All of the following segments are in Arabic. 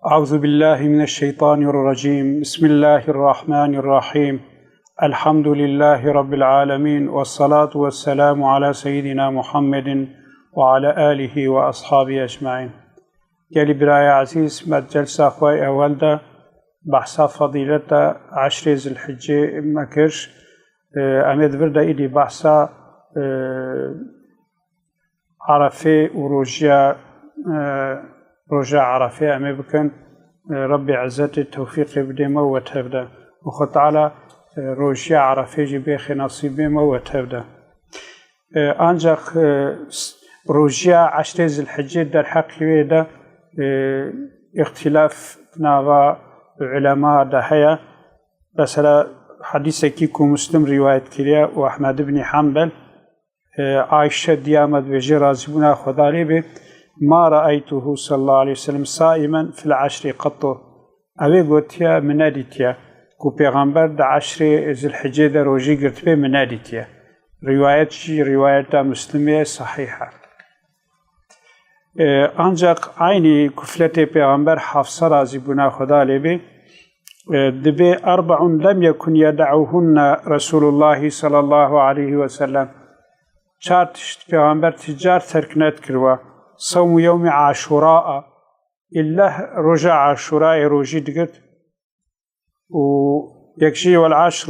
أعوذ بالله من الشيطان الرجيم. بسم الله الرحمن الرحيم. الحمد لله رب العالمين، والصلاة والسلام على سيدنا محمد وعلى آله وأصحابه أجمعين. قال براي عزيز ما جلسة أخوي أول ده بحث فضيلة 10 ذي الحجة مكرش أمد برده إلي بحث عرفة وروجيا رجع عرفة أمي بكن ربي عزت التوفيق بدي موت هبدا وخط على رجع عرفة جبيخ نصيبي موت هبدا أنجق رجع 10 ذي الحجة در حق ويدا اختلاف ناغا علماء دهيا بس حديث كيكو مسلم رواية كريا وأحمد بن حنبل عائشة ديامت بجي رازبنا خداري به ما رأيته صلى الله عليه وسلم صائما في العشر قط أبي قلتيا مناديتيا كو پیغمبر دا 10 ذي الحجة دا روجي قلت به مناديتيا رواية مسلمية صحيحة. ancak aynı küflete peygamber Hafsa razibuna Khuda lebe debe 4 lem yekun yad'uhunna Resulullah sallallahu aleyhi ve sellem çartışt peygamber ticar terknet kirva صوم يوم عاشوراء إلا رجع عاشوراء روجي دقت ويكشي والعشر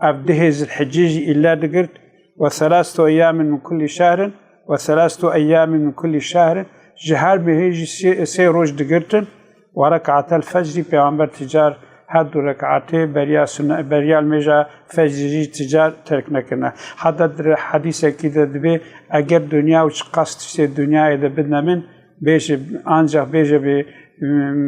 أبدهز الحجيج إلا دقت و3 أيام من كل شهر و3 أيام من كل شهر جهار بهيجي سي روج دقرتن وركعة الفجر بيغمبر تجار هادو ركعتي بريا المجا فجري تجار تركنا كنا حتى حديثة كده دبي أجر دنيا وش قصد في الدنيا إذا بدنا من بيش أنجح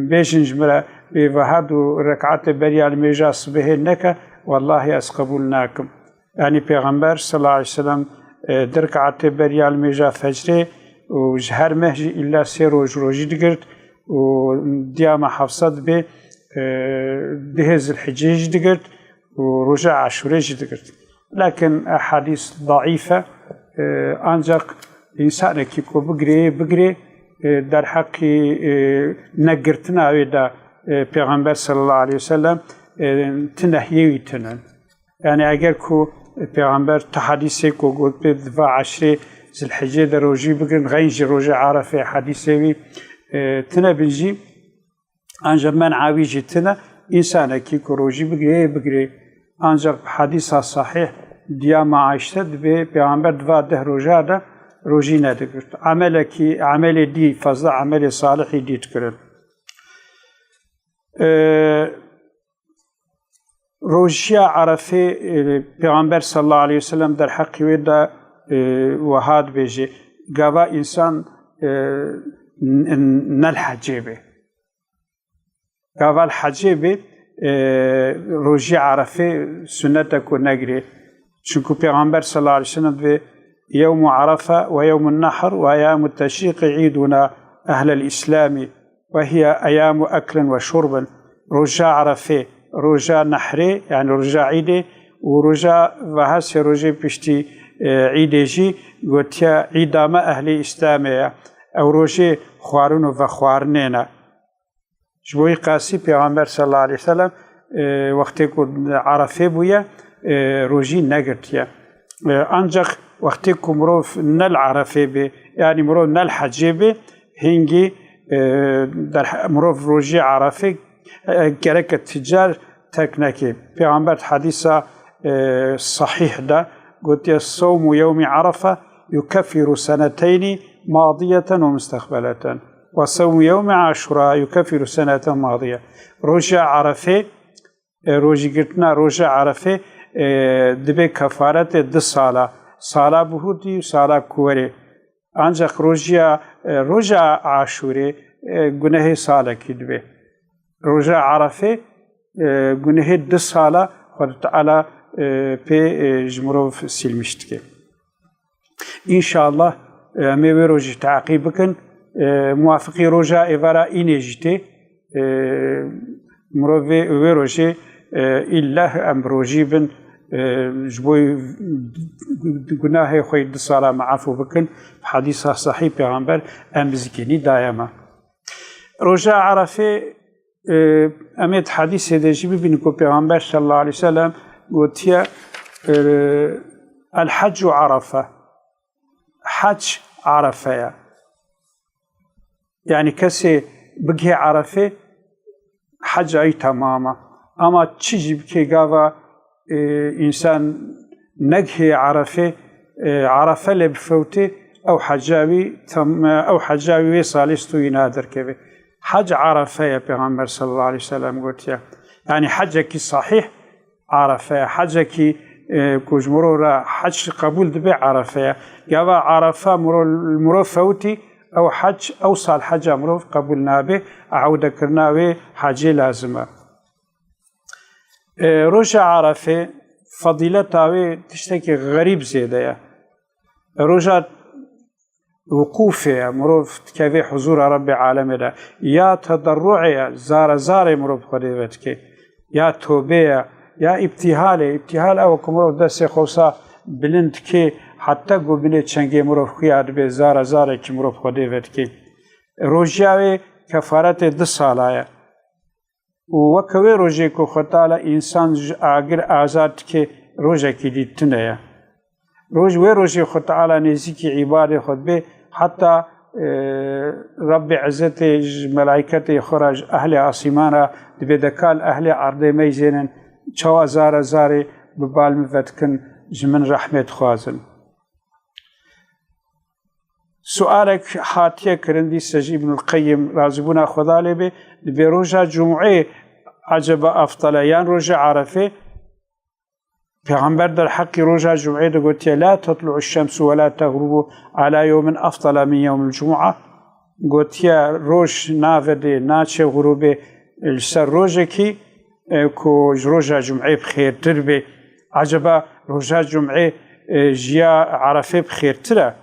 بيش نجمرة بهادو ركعتي بريا المجا صبه نكا والله أسقبولناكم. يعني بيغمبر صلى الله عليه وسلم دركعتي بريا المجا فجري وجهر مهجي إلا سير روجي دقرت وديام حفصت به دهز الحجيج دقرت ورجع عاشوريج دقرت. لكن أحاديث ضعيفة أنجق إنسان كيكو بقري در حقي نقرتنا ويدا پیغمبر صلى الله عليه وسلم تنهيوي تنن. يعني أگر كو پیغمبر تحديثي كو قلت بدفع 10 ذي الحجة در روجي بقرن غينجي رجع عرفة حديثي تنبنجي ancak men avicitine insana ki kurucu bigre ancak hadisa sahih diyama Ayşe ve peygamber dva de roja da rojine de amele di fazla amele salih di tkirin rojya arafe peygamber sallallahu aleyhi ve sellem der hakkı ve da vahad beji gava insan nel hacebe قال حجيبي روجي عرفة سنتك ونجري شنكو بيغمبر صلى الله عليه وسلم يوم عرفة ويوم النحر وأيام التشريق عيدنا أهل الإسلام وهي أيام أكل وشرب. رجاء عرفة رجاء نحري يعني رجاء عيدي ورجاء وهس رجاء بشتي عيديجي وتيا عيدام أهل الإسلام أو رجاء خوارون وخوارنينا جبوي قاسي پیغمبر صلى الله عليه وسلم وقتی که عرفه بویا روجی نگرتیا ancak وقتی که مروف نل عرفه بی یعنی مروف نل حجه بی هنگی در مروف روجی عرفه گرک تجار تکنکی پیغمبر حدیث صحیح ده قلت الصوم يوم عرفه يكفر سنتين ماضية ومستقبلة وصوم يوم عاشوراء يكفر سنة ماضية. رجع عرفة روجي قلتنا رجع عرفة دبي كفارة 2 صالة بهودي وصالة كوري ancak رجع عاشوراء günahı صالة كدبي رجع عرفة günahı 2 صالة خد تعالى في جمروف سلمشتك إن شاء الله مي روجي تعقيبكن موافقی روزا ایوارا اینجیته مروی ویروجی الله امروجی بن جبوی گناه خوی 2 ساله معفو بکن حدیث صحیح پیغمبر ام بزکنی دایما روجا عرفه امید حدیث دجی ببین که پیغمبر صلی الله علیه وسلم گوتیا الحج عرفه حج عرفه يعني كسي بقي عرفه حج أي تماما أما تشجي بكي قاوا إنسان نجهي عرفه عرفه لبفوته أو حجاوي صالستو ينادر كبه حج عرفه يا پیغمبر صلى الله عليه وسلم قلت يا يعني حجك صحيح عرفه حجك كوجمرو را حج قبول دبي عرفه قاوا عرفه مرو فوتي أو حج أو صال حج أمره قبول نابه عودة كرناوي حاجة لازمة روجا عرفه فضيلة تشتكي غريب زيادة روجا وقوفه مروف تكافي حضور رب العالمين يا تضرعي زار مروف خديبتك يا توبه يا ابتهال أو كمروف دست خوصا بلندك حتی گوبینه چنگی مروف خیاد به زار که مروف خوده ود که روژیاوی کفارت 2 ساله و کوی روژی که خطاله انسان اگر آزاد که روژه که دیتنه روژی خطاله نزیکی عباد خود به حتی رب عزت ملائکت خراج اهل آسمانه دبدکال اهل عرض میزنن چوا زار ببال مفتکن جمن رحمت خوازن سؤالك حاتيه كرندي سجي ابن القيم رازبونا خدا لبه بروجا جمعه عجب افضل يان روجا عرفه پیغمبر در حق روجا جمعه قلت لا تطلع الشمس ولا تغرب على يوم افضل من يوم الجمعه قلت روج نافده ناچه غروبه السر روجكي كو روجا جمعه بخير تربه عجب روجا جمعه جيا عرفه بخير ترى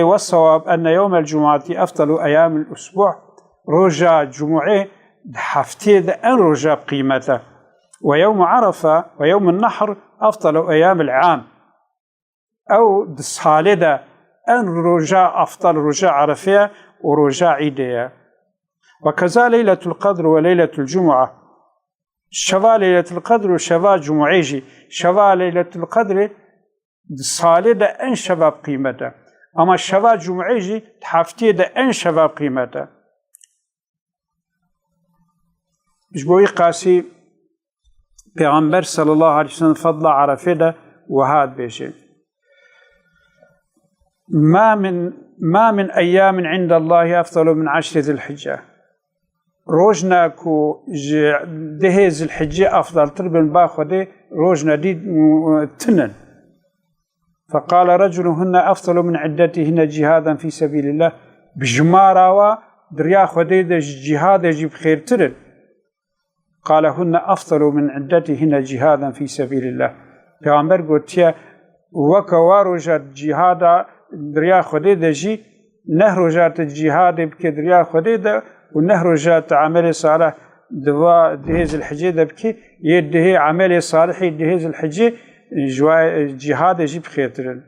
والصواب أن يوم الجمعة أفضل أيام الأسبوع روجا جمعة حفتيد أن روجا قيمته ويوم عرفة ويوم النحر أفضل أيام العام أو دصالدة أن روجا أفضل روجا عرفة وروجا عيدية وكذا ليلة القدر وليلة الجمعة شفا ليلة القدر وشفا جمعيجي شفا ليلة القدر دصالدة أن شباب قيمته أما شفا جمعيجي تحفتيد أن شباب قيمته جبوي قاسي پیغمبر صلى الله عليه وسلم فضل عرفه وهاد بيجي ما من أيام عند الله أفضل من 10 ذي الحجة روجنا كو دهيز الحجة أفضل تربن باخده روجنا دي تنن فقال رجل هن أفضل من عدتهن جهادا في سبيل الله بجمارة دريا خديد جهاد يجيب خير ترن قال هن أفضل من عدتهن جهادا في سبيل الله پیغمبر گوتیا وكوارو جات جهادا دريا خديد جي نهر جات جهاد بك دريا خديد ونهر جات عمل صالح دوا دهيز الحجة دبكي يده عمل صالح دهيز الحجة جهاد يجيب خير ترن